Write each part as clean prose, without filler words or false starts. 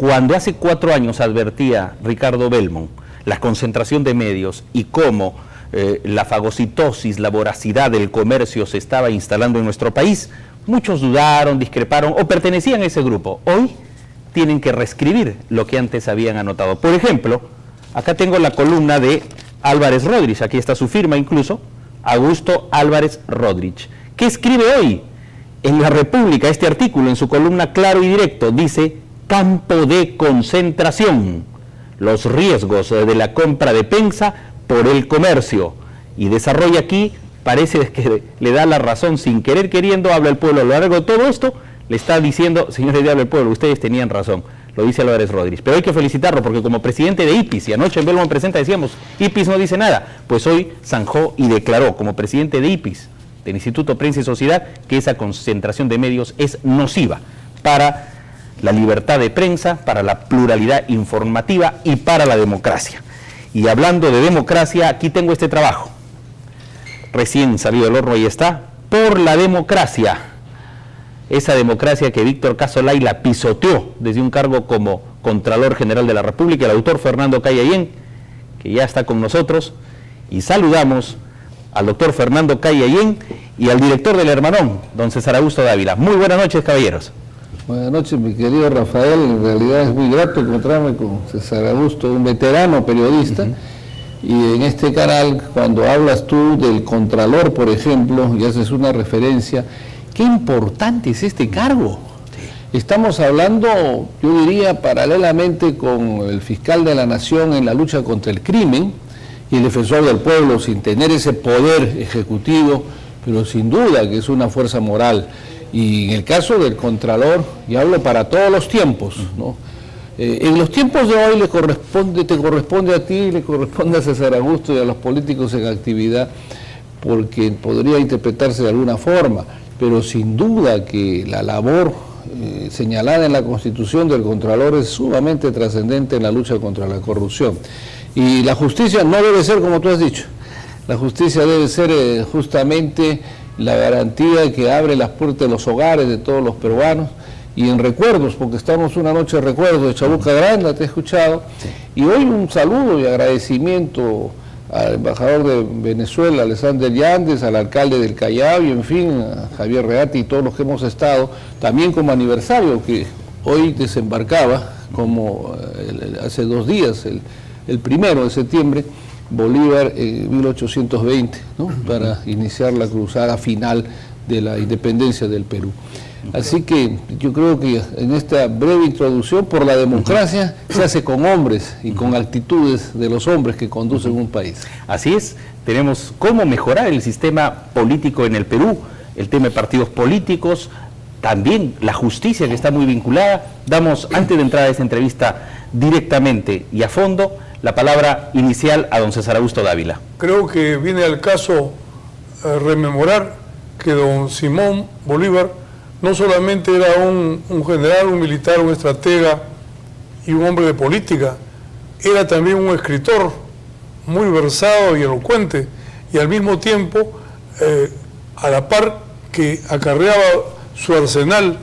Cuando hace 4 años advertía Ricardo Belmont la concentración de medios y cómo la fagocitosis, la voracidad del comercio se estaba instalando en nuestro país, muchos dudaron, discreparon o pertenecían a ese grupo. Hoy tienen que reescribir lo que antes habían anotado. Por ejemplo, acá tengo la columna de Álvarez Rodríguez, aquí está su firma incluso, Augusto Álvarez Rodríguez. ¿Qué escribe hoy en La República? Este artículo en su columna Claro y Directo dice: campo de concentración, los riesgos de la compra de Pensa por el comercio. Y desarrolla aquí, parece que le da la razón sin querer queriendo, habla el pueblo a lo largo de todo esto, le está diciendo: señores de Habla el Pueblo, ustedes tenían razón, lo dice Álvarez Rodríguez. Pero hay que felicitarlo porque como presidente de IPIS, y anoche en Belmont Presenta decíamos, IPIS no dice nada, pues hoy zanjó y declaró como presidente de IPIS, del Instituto Prensa y Sociedad, que esa concentración de medios es nociva para la libertad de prensa, para la pluralidad informativa y para la democracia. Y hablando de democracia, aquí tengo este trabajo, recién salido del horno, ahí está, Por la Democracia. Esa democracia que Víctor Caso Layla pisoteó desde un cargo como Contralor General de la República, el autor Fernando Cayayén, que ya está con nosotros, y saludamos al doctor Fernando Cayayén y al director del Hermanón, don César Augusto Dávila. Muy buenas noches, caballeros. Buenas noches, mi querido Rafael. En realidad es muy grato encontrarme con César Augusto, un veterano periodista. Y en este canal, cuando hablas tú del Contralor, por ejemplo, y haces una referencia, qué importante es este cargo. Estamos hablando, yo diría, paralelamente con el fiscal de la Nación en la lucha contra el crimen y el defensor del pueblo, sin tener ese poder ejecutivo, pero sin duda que es una fuerza moral. Y en el caso del Contralor, y hablo para todos los tiempos, ¿no? En los tiempos de hoy te corresponde a ti, le corresponde a César Augusto y a los políticos en actividad, porque podría interpretarse de alguna forma, pero sin duda que la labor señalada en la Constitución del Contralor es sumamente trascendente en la lucha contra la corrupción. Y la justicia no debe ser como tú has dicho, la justicia debe ser justamente la garantía que abre las puertas de los hogares de todos los peruanos, y en recuerdos, porque estamos una noche de recuerdos de Chabuca Granda, te he escuchado, y hoy un saludo y agradecimiento al embajador de Venezuela, Alexander Yández, al alcalde del Callao, y en fin, a Javier Reati y todos los que hemos estado, también como aniversario, que hoy desembarcaba, como hace 2 días, el 1 de septiembre, Bolívar en 1820, ¿no? Para iniciar la cruzada final de la independencia del Perú. Así que yo creo que en esta breve introducción, por la democracia se hace con hombres y con actitudes de los hombres que conducen un país. Así es, tenemos cómo mejorar el sistema político en el Perú, el tema de partidos políticos, también la justicia que está muy vinculada. Damos, antes de entrar a esta entrevista directamente y a fondo, la palabra inicial a don César Augusto Dávila. Creo que viene al caso rememorar que don Simón Bolívar no solamente era un general, un militar, un estratega y un hombre de política, era también un escritor muy versado y elocuente, y al mismo tiempo, a la par que acarreaba su arsenal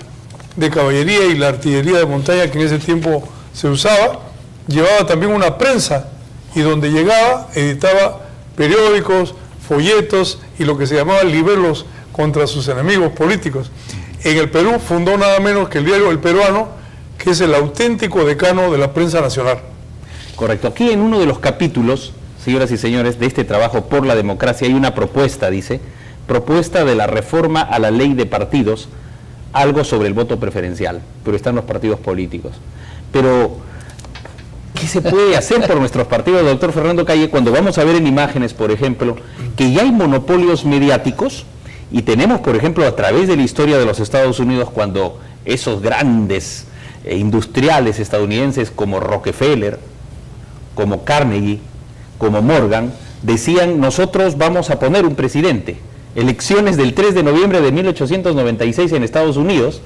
de caballería y la artillería de montaña que en ese tiempo se usaba, llevaba también una prensa, y donde llegaba editaba periódicos, folletos y lo que se llamaba libelos contra sus enemigos políticos. En el Perú fundó nada menos que el diario El Peruano, que es el auténtico decano de la prensa nacional. Correcto. Aquí en uno de los capítulos, señoras y señores, de este trabajo por la democracia hay una propuesta, dice, propuesta de la reforma a la ley de partidos, algo sobre el voto preferencial, pero están los partidos políticos. Pero, ¿qué se puede hacer por nuestros partidos, doctor Fernando Calle, cuando vamos a ver en imágenes, por ejemplo, que ya hay monopolios mediáticos? Y tenemos, por ejemplo, a través de la historia de los Estados Unidos, cuando esos grandes industriales estadounidenses como Rockefeller, como Carnegie, como Morgan, decían: nosotros vamos a poner un presidente. Elecciones del 3 de noviembre de 1896 en Estados Unidos,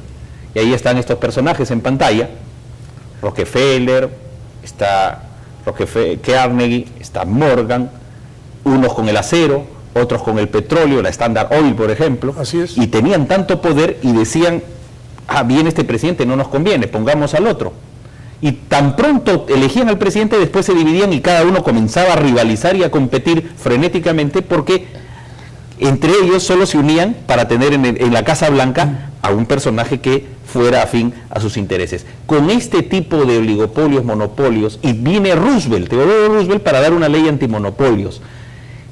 y ahí están estos personajes en pantalla: Rockefeller, está Carnegie, está Morgan, unos con el acero, otros con el petróleo, la Standard Oil, por ejemplo. Así es. Y tenían tanto poder y decían: ah, bien, este presidente no nos conviene, pongamos al otro. y tan pronto elegían al presidente, después se dividían y cada uno comenzaba a rivalizar y a competir frenéticamente, porque entre ellos solo se unían para tener en la Casa Blanca a un personaje que fuera afín a sus intereses. Con este tipo de oligopolios, monopolios, y viene Teodoro Roosevelt, para dar una ley antimonopolios.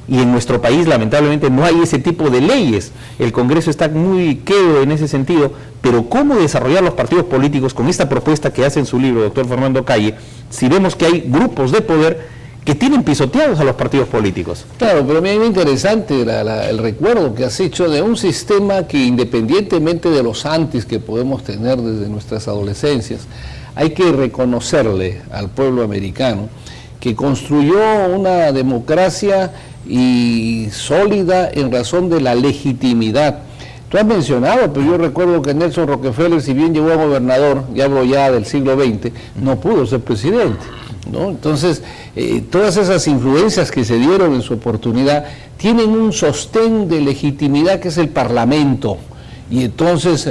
Y en nuestro país, lamentablemente, no hay ese tipo de leyes. El Congreso está muy quedo en ese sentido, pero ¿cómo desarrollar los partidos políticos con esta propuesta que hace en su libro, doctor Fernando Calle, si vemos que hay grupos de poder que tienen pisoteados a los partidos políticos? Claro, pero a mí es muy interesante el recuerdo que has hecho de un sistema que, independientemente de los antis que podemos tener desde nuestras adolescencias, hay que reconocerle al pueblo americano que construyó una democracia y sólida en razón de la legitimidad. Tú has mencionado, pero yo recuerdo que Nelson Rockefeller, si bien llegó a gobernador, ya hablo ya del siglo XX, no pudo ser presidente, ¿no? Entonces, todas esas influencias que se dieron en su oportunidad tienen un sostén de legitimidad que es el Parlamento. Y entonces,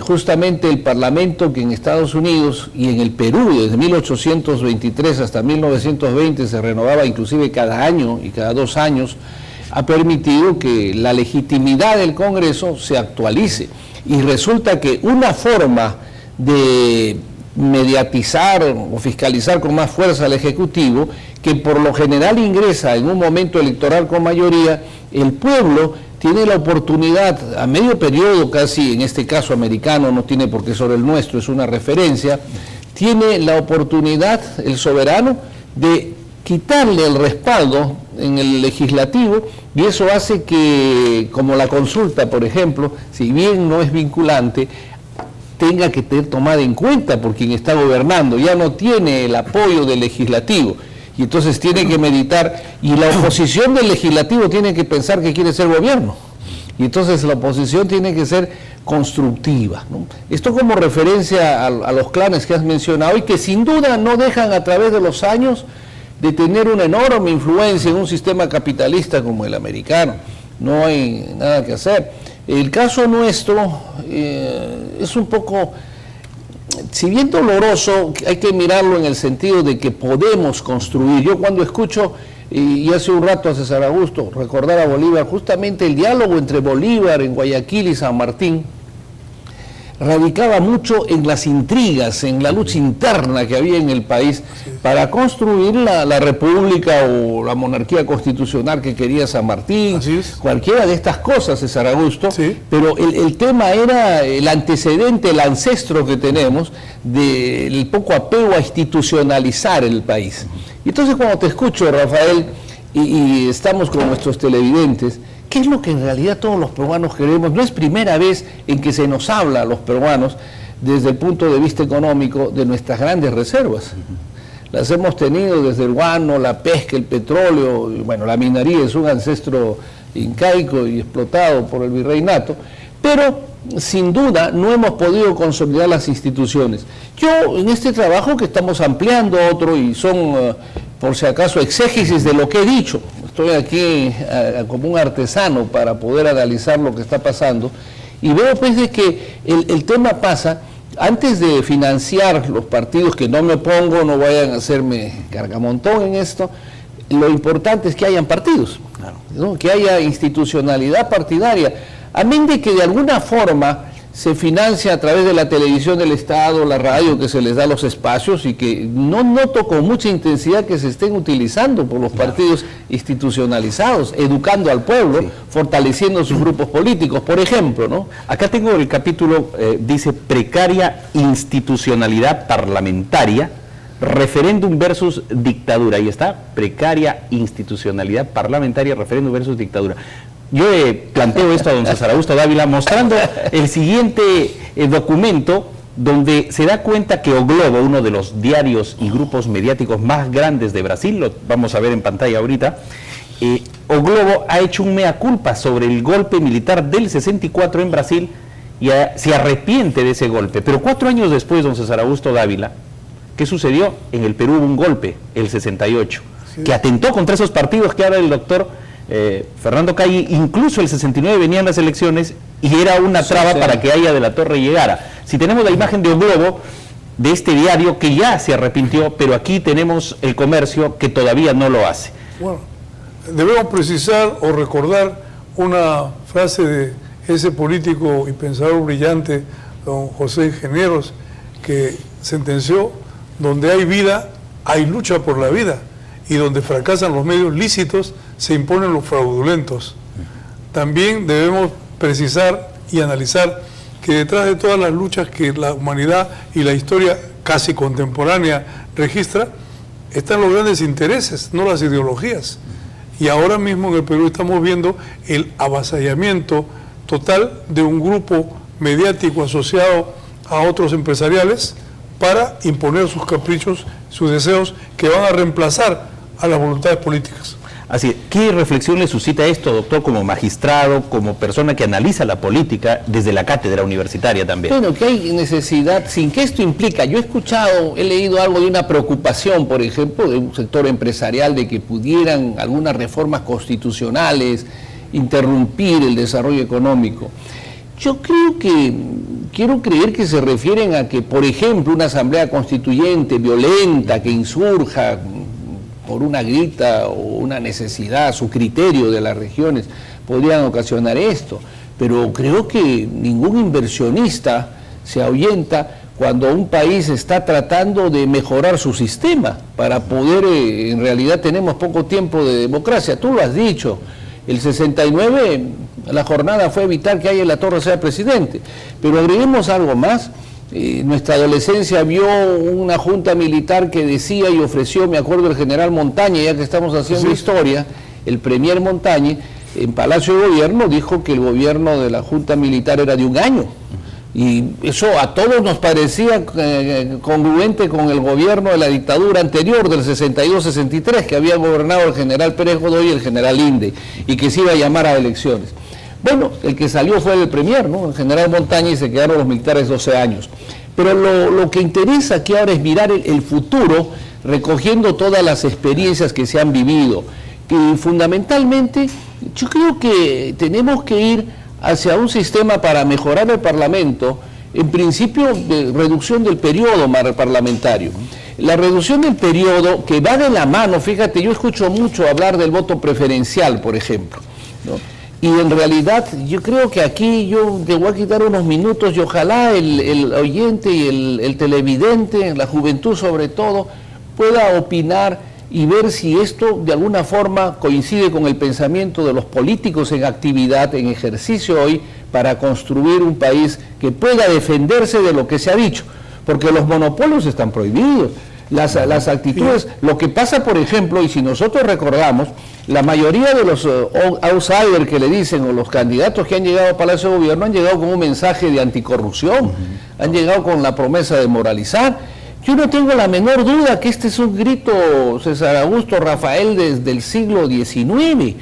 justamente el Parlamento, que en Estados Unidos y en el Perú, desde 1823 hasta 1920, se renovaba inclusive cada año y cada 2 años, ha permitido que la legitimidad del Congreso se actualice. Y resulta que una forma de mediatizar o fiscalizar con más fuerza al Ejecutivo, que por lo general ingresa en un momento electoral con mayoría, el pueblo tiene la oportunidad, a medio periodo casi, en este caso americano, no tiene por qué ser el nuestro, es una referencia, tiene la oportunidad, el soberano, de quitarle el respaldo en el legislativo, y eso hace que, como la consulta, por ejemplo, si bien no es vinculante, tenga que ser tomada en cuenta por quien está gobernando, ya no tiene el apoyo del legislativo. Y entonces tiene que meditar, y la oposición del legislativo tiene que pensar que quiere ser gobierno. Y entonces la oposición tiene que ser constructiva, ¿no? Esto como referencia a los clanes que has mencionado, y que sin duda no dejan a través de los años de tener una enorme influencia en un sistema capitalista como el americano. No hay nada que hacer. El caso nuestro es un poco, si bien doloroso, hay que mirarlo en el sentido de que podemos construir. Yo cuando escucho, y hace un rato a César Augusto, recordar a Bolívar, justamente el diálogo entre Bolívar en Guayaquil y San Martín, radicaba mucho en las intrigas, en la lucha interna que había en el país para construir la república o la monarquía constitucional que quería San Martín, cualquiera de estas cosas, César Augusto, pero el tema era el antecedente, el ancestro que tenemos del poco apego a institucionalizar el país. Y entonces cuando te escucho, Rafael, y estamos con nuestros televidentes, ¿qué es lo que en realidad todos los peruanos queremos? No es primera vez en que se nos habla a los peruanos desde el punto de vista económico de nuestras grandes reservas. Las hemos tenido desde el guano, la pesca, el petróleo, y bueno, la minería es un ancestro incaico y explotado por el virreinato, pero sin duda no hemos podido consolidar las instituciones. Yo en este trabajo que estamos ampliando otro, y son por si acaso exégesis de lo que he dicho, estoy aquí como un artesano para poder analizar lo que está pasando, y veo pues de que el tema pasa, antes de financiar los partidos, que no me opongo, no vayan a hacerme cargamontón en esto, lo importante es que hayan partidos, ¿no? Que haya institucionalidad partidaria, amén de que de alguna forma se financia a través de la televisión del Estado, la radio, que se les da los espacios, y que no noto con mucha intensidad que se estén utilizando por los partidos institucionalizados, educando al pueblo, fortaleciendo sus grupos políticos, por ejemplo, ¿no? Acá tengo el capítulo, dice precaria institucionalidad parlamentaria, referéndum versus dictadura. Ahí está, precaria institucionalidad parlamentaria, referéndum versus dictadura. Yo planteo esto a don César Augusto Dávila mostrando el siguiente documento, donde se da cuenta que O Globo, uno de los diarios y grupos mediáticos más grandes de Brasil, lo vamos a ver en pantalla ahorita, O Globo ha hecho un mea culpa sobre el golpe militar del 64 en Brasil y se arrepiente de ese golpe. Pero 4 años después, don César Augusto Dávila, ¿qué sucedió? En el Perú hubo un golpe, el 68, que atentó contra esos partidos que habla el doctor Fernando Calle. Incluso el 69 venían las elecciones y era una traba para que Haya de la Torre llegara. Si tenemos la imagen de O Globo, de este diario que ya se arrepintió, pero aquí tenemos el Comercio que todavía no lo hace. Bueno, debemos precisar o recordar una frase de ese político y pensador brillante, don José Ingenieros, que sentenció: donde hay vida, hay lucha por la vida, y donde fracasan los medios lícitos, se imponen los fraudulentos. También debemos precisar y analizar que detrás de todas las luchas que la humanidad y la historia casi contemporánea registra, están los grandes intereses, no las ideologías. Y ahora mismo en el Perú estamos viendo el avasallamiento total de un grupo mediático asociado a otros empresariales para imponer sus caprichos, sus deseos, que van a reemplazar a las voluntades políticas. Así, ¿qué reflexión le suscita esto, doctor, como magistrado, como persona que analiza la política desde la cátedra universitaria también? Bueno, que hay necesidad, sin que esto implica, yo he leído algo de una preocupación, por ejemplo, de un sector empresarial de que pudieran algunas reformas constitucionales interrumpir el desarrollo económico. Yo quiero creer que se refieren a que, por ejemplo, una asamblea constituyente violenta que insurja por una grita o una necesidad, a su criterio de las regiones, podrían ocasionar esto. Pero creo que ningún inversionista se ahuyenta cuando un país está tratando de mejorar su sistema para poder, en realidad tenemos poco tiempo de democracia, tú lo has dicho, el 69, la jornada fue evitar que Aya La Torre sea presidente, pero agreguemos algo más. Nuestra adolescencia vio una junta militar que decía y ofreció, me acuerdo del general Montañe, ya que estamos haciendo historia, el premier Montañe, en Palacio de Gobierno dijo que el gobierno de la junta militar era de un año. Y eso a todos nos parecía congruente con el gobierno de la dictadura anterior, del 62-63, que había gobernado el general Pérez Godoy y el general Inde, y que se iba a llamar a elecciones. Bueno, el que salió fue el premier, ¿no? El general Montaña, y se quedaron los militares 12 años. Pero lo que interesa aquí ahora es mirar el futuro, recogiendo todas las experiencias que se han vivido. Y fundamentalmente, yo creo que tenemos que ir hacia un sistema para mejorar el Parlamento, en principio de reducción del periodo parlamentario. La reducción del periodo que va de la mano, fíjate, yo escucho mucho hablar del voto preferencial, por ejemplo, ¿no? Y en realidad yo creo que aquí yo te voy a quitar unos minutos y ojalá el oyente y el televidente, la juventud sobre todo, pueda opinar y ver si esto de alguna forma coincide con el pensamiento de los políticos en actividad, en ejercicio hoy, para construir un país que pueda defenderse de lo que se ha dicho, porque los monopolios están prohibidos, las actitudes, lo que pasa por ejemplo, y si nosotros recordamos, la mayoría de los outsiders que le dicen, o los candidatos que han llegado al Palacio de Gobierno, han llegado con un mensaje de anticorrupción, han llegado con la promesa de moralizar. Yo no tengo la menor duda que este es un grito, César Augusto Rafael, desde el siglo XIX,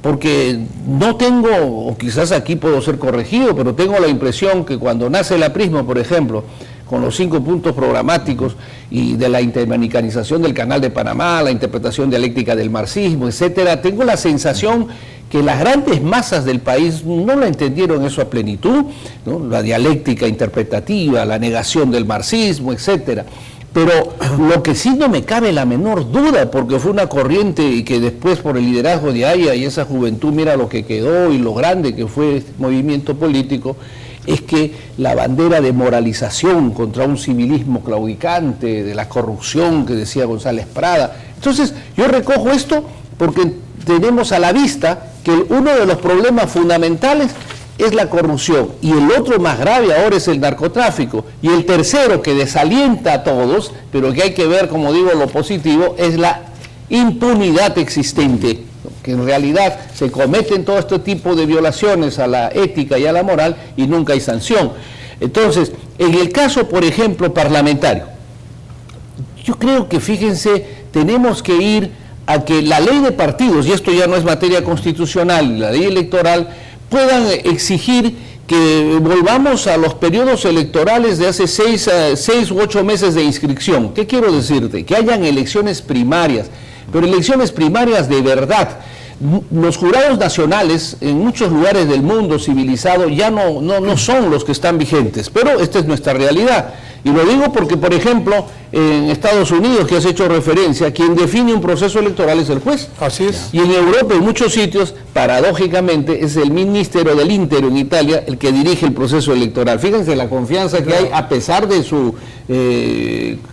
porque no tengo, o quizás aquí puedo ser corregido, pero tengo la impresión que cuando nace el aprismo, por ejemplo, con los 5 puntos programáticos y de la interamericanización del Canal de Panamá, la interpretación dialéctica del marxismo, etcétera, tengo la sensación que las grandes masas del país no la entendieron eso a plenitud, ¿no? La dialéctica interpretativa, la negación del marxismo, etcétera. Pero lo que sí no me cabe la menor duda, porque fue una corriente y que después por el liderazgo de Aya y esa juventud, mira lo que quedó y lo grande que fue este movimiento político, es que la bandera de moralización contra un civilismo claudicante, de la corrupción que decía González Prada. Entonces yo recojo esto porque tenemos a la vista que uno de los problemas fundamentales es la corrupción, y el otro más grave ahora es el narcotráfico, y el tercero que desalienta a todos, pero que hay que ver, como digo, lo positivo, es la impunidad existente, que en realidad se cometen todo este tipo de violaciones a la ética y a la moral y nunca hay sanción. Entonces, en el caso, por ejemplo, parlamentario, yo creo que, fíjense, tenemos que ir a que la ley de partidos, y esto ya no es materia constitucional, la ley electoral, puedan exigir que volvamos a los periodos electorales de hace 6 u 8 meses de inscripción. ¿Qué quiero decirte? Que hayan elecciones primarias, pero elecciones primarias de verdad. Los jurados nacionales en muchos lugares del mundo civilizado ya no son los que están vigentes, pero esta es nuestra realidad. Y lo digo porque, por ejemplo, en Estados Unidos, que has hecho referencia, quien define un proceso electoral es el juez. Así es. Y en Europa, en muchos sitios, paradójicamente, es el Ministero del Interior en Italia el que dirige el proceso electoral. Fíjense la confianza que hay, a pesar de su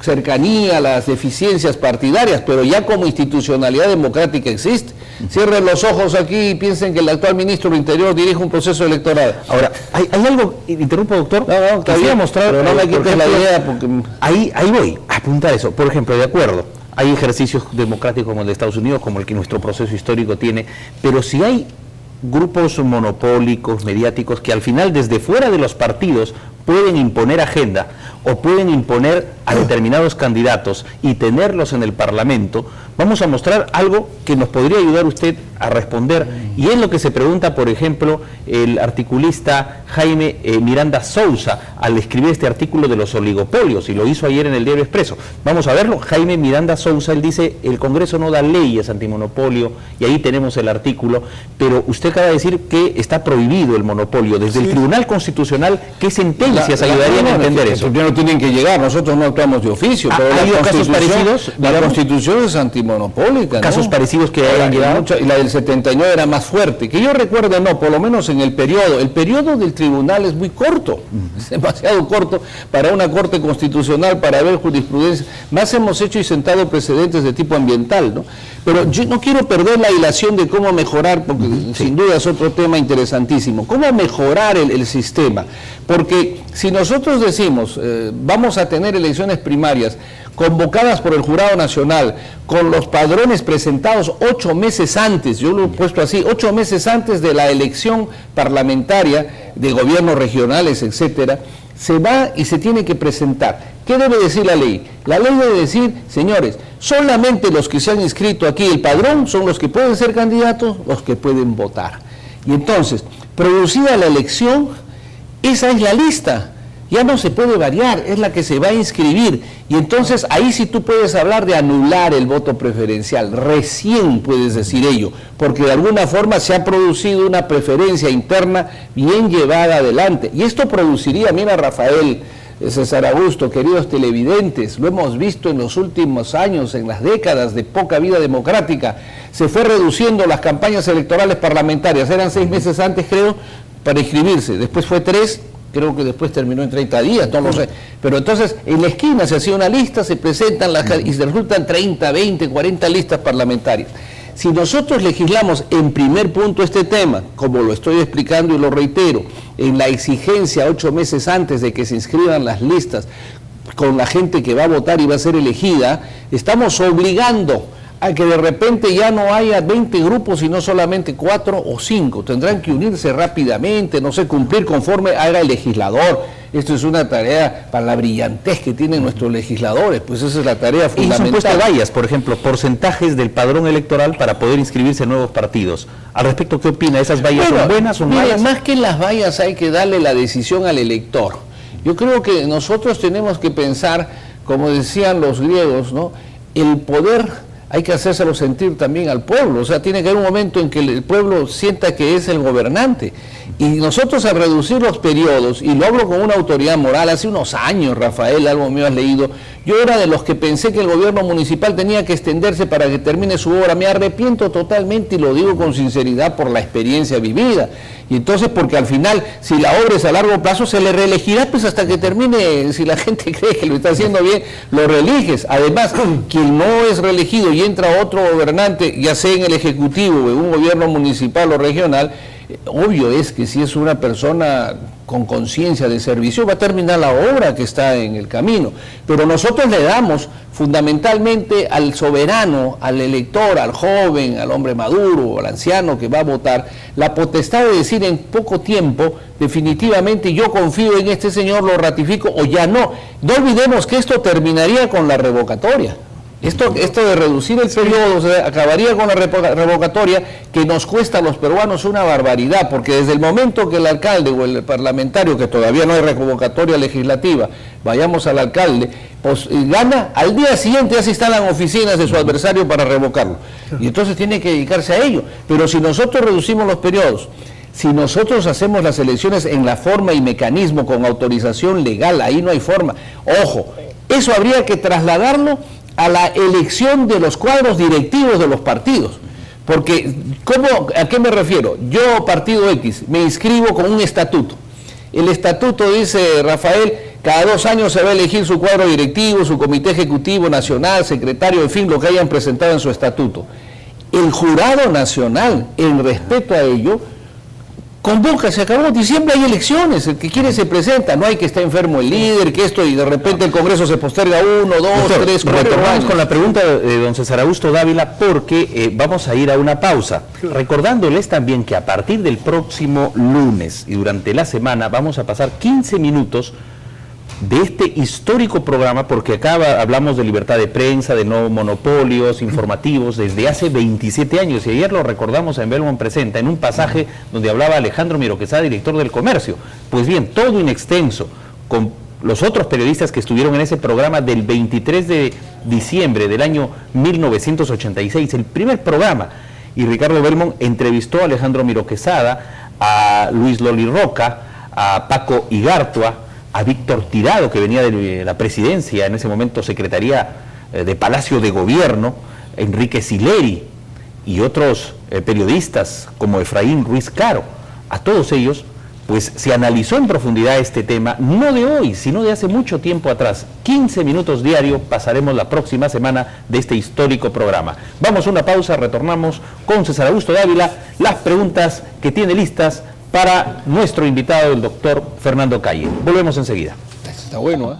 cercanía a las deficiencias partidarias, pero ya como institucionalidad democrática existe. Cierren los ojos aquí y piensen que el actual ministro del Interior dirige un proceso electoral. Ahora, hay algo, interrumpo, doctor, No, que quería mostrar, pero no me por quites la ejemplo, idea porque... Ahí voy, a apuntar eso. Por ejemplo, de acuerdo, hay ejercicios democráticos como el de Estados Unidos, como el que nuestro proceso histórico tiene, pero si hay grupos monopólicos, mediáticos, que al final desde fuera de los partidos pueden imponer agenda o pueden imponer a determinados candidatos y tenerlos en el Parlamento, vamos a mostrar algo que nos podría ayudar usted a responder, y es lo que se pregunta, por ejemplo, el articulista Jaime Miranda Sousa al escribir este artículo de los oligopolios, y lo hizo ayer en el Diario Expreso. Vamos a verlo. Jaime Miranda Sousa, él dice, el Congreso no da leyes antimonopolio, y ahí tenemos el artículo, pero usted acaba de decir que está prohibido el monopolio. Desde el Tribunal Constitucional, ¿qué sentencias ayudarían a entender eso? No tienen que llegar, nosotros no actuamos de oficio, pero ¿Ha habido casos parecidos? La Constitución es antimonopólica, ¿no? ¿Casos parecidos que hayan llegado? Y la del 79 era más fuerte. Que yo recuerde, no, por lo menos en el periodo del tribunal es muy corto, es demasiado corto para una Corte Constitucional, para ver jurisprudencia. Más hemos hecho y sentado precedentes de tipo ambiental, ¿no? Pero yo no quiero perder la hilación de cómo mejorar, porque sin duda es otro tema interesantísimo. ¿Cómo mejorar el sistema? Porque si nosotros decimos, vamos a tener elecciones primarias convocadas por el Jurado Nacional, con los padrones presentados 8 meses antes, yo lo he puesto así, 8 meses antes de la elección parlamentaria, de gobiernos regionales, etcétera, se va y se tiene que presentar. ¿Qué debe decir la ley? La ley debe decir, señores, solamente los que se han inscrito aquí, el padrón, son los que pueden ser candidatos, los que pueden votar. Y entonces, producida la elección, esa es la lista. Ya no se puede variar, es la que se va a inscribir. Y entonces ahí sí tú puedes hablar de anular el voto preferencial. Recién puedes decir ello, porque de alguna forma se ha producido una preferencia interna bien llevada adelante. Y esto produciría, mira Rafael, César Augusto, queridos televidentes, lo hemos visto en los últimos años, en las décadas de poca vida democrática, se fue reduciendo las campañas electorales parlamentarias, eran 6 meses antes creo, para inscribirse, después fue 3, creo que después terminó en 30 días, no lo sé. Pero entonces en la esquina se hacía una lista, se presentan y se resultan 30, 20, 40 listas parlamentarias. Si nosotros legislamos en primer punto este tema, como lo estoy explicando y lo reitero, en la exigencia 8 meses antes de que se inscriban las listas con la gente que va a votar y va a ser elegida, estamos obligando a que de repente ya no haya 20 grupos, sino solamente 4 o 5. Tendrán que unirse rápidamente, no sé, cumplir conforme haga el legislador. Esto es una tarea para la brillantez que tienen nuestros legisladores, pues esa es la tarea fundamental. Y se han puesto vallas, por ejemplo, porcentajes del padrón electoral para poder inscribirse en nuevos partidos. Al respecto, ¿qué opina? ¿Esas vallas son buenas o malas? Más que las vallas hay que darle la decisión al elector. Yo creo que nosotros tenemos que pensar, como decían los griegos, ¿no? El poder hay que hacérselo sentir también al pueblo, o sea, tiene que haber un momento en que el pueblo sienta que es el gobernante. Y nosotros al reducir los periodos, y lo hablo con una autoridad moral, hace unos años, Rafael, algo mío has leído, yo era de los que pensé que el gobierno municipal tenía que extenderse para que termine su obra. Me arrepiento totalmente y lo digo con sinceridad por la experiencia vivida. Y entonces, porque al final, si la obra es a largo plazo, se le reelegirá pues hasta que termine. Si la gente cree que lo está haciendo bien, lo reeliges. Además, quien no es reelegido y entra otro gobernante, ya sea en el Ejecutivo o en un gobierno municipal o regional, obvio es que si es una persona con conciencia de servicio va a terminar la obra que está en el camino, pero nosotros le damos fundamentalmente al soberano, al elector, al joven, al hombre maduro, al anciano que va a votar, la potestad de decir en poco tiempo, definitivamente yo confío en este señor, lo ratifico o ya no. No olvidemos que esto terminaría con la revocatoria. Esto de reducir el periodo, o sea, acabaría con la revocatoria que nos cuesta a los peruanos una barbaridad, porque desde el momento que el alcalde o el parlamentario, que todavía no hay revocatoria legislativa, vayamos al alcalde, pues gana, al día siguiente ya se instalan oficinas de su adversario para revocarlo. Y entonces tiene que dedicarse a ello. Pero si nosotros reducimos los periodos, Si nosotros hacemos las elecciones en la forma y mecanismo con autorización legal, ahí no hay forma. Ojo, eso habría que trasladarlo a la elección de los cuadros directivos de los partidos. Porque, ¿a qué me refiero? Yo, partido X, me inscribo con un estatuto. El estatuto dice, Rafael, cada 2 años se va a elegir su cuadro directivo, su comité ejecutivo nacional, secretario, en fin, lo que hayan presentado en su estatuto. El jurado nacional, en respeto a ello, convoca, se acabó, diciembre hay elecciones, el que quiere se presenta, no hay que estar enfermo el líder, que esto y de repente el Congreso se posterga 1, 2, 3, 4 retornamos años. con la pregunta de don César Augusto Dávila porque vamos a ir a una pausa, recordándoles también que a partir del próximo lunes y durante la semana vamos a pasar 15 minutos de este histórico programa, porque acá hablamos de libertad de prensa, de no monopolios informativos desde hace 27 años, y ayer lo recordamos en Belmont Presenta, en un pasaje donde hablaba Alejandro Miro Quesada, director del Comercio. Pues bien, todo in extenso, con los otros periodistas que estuvieron en ese programa del 23 de diciembre del año 1986, el primer programa, y Ricardo Belmont entrevistó a Alejandro Miro Quesada, a Luis Loli Roca, a Paco Igartua, a Víctor Tirado, que venía de la presidencia, en ese momento Secretaría de Palacio de Gobierno, Enrique Sileri y otros periodistas como Efraín Ruiz Caro. A todos ellos, pues se analizó en profundidad este tema, no de hoy, sino de hace mucho tiempo atrás. 15 minutos diario pasaremos la próxima semana de este histórico programa. Vamos a una pausa, retornamos con César Augusto Dávila, las preguntas que tiene listas para nuestro invitado, el doctor Fernando Calle. Volvemos enseguida. Está bueno, ¿eh?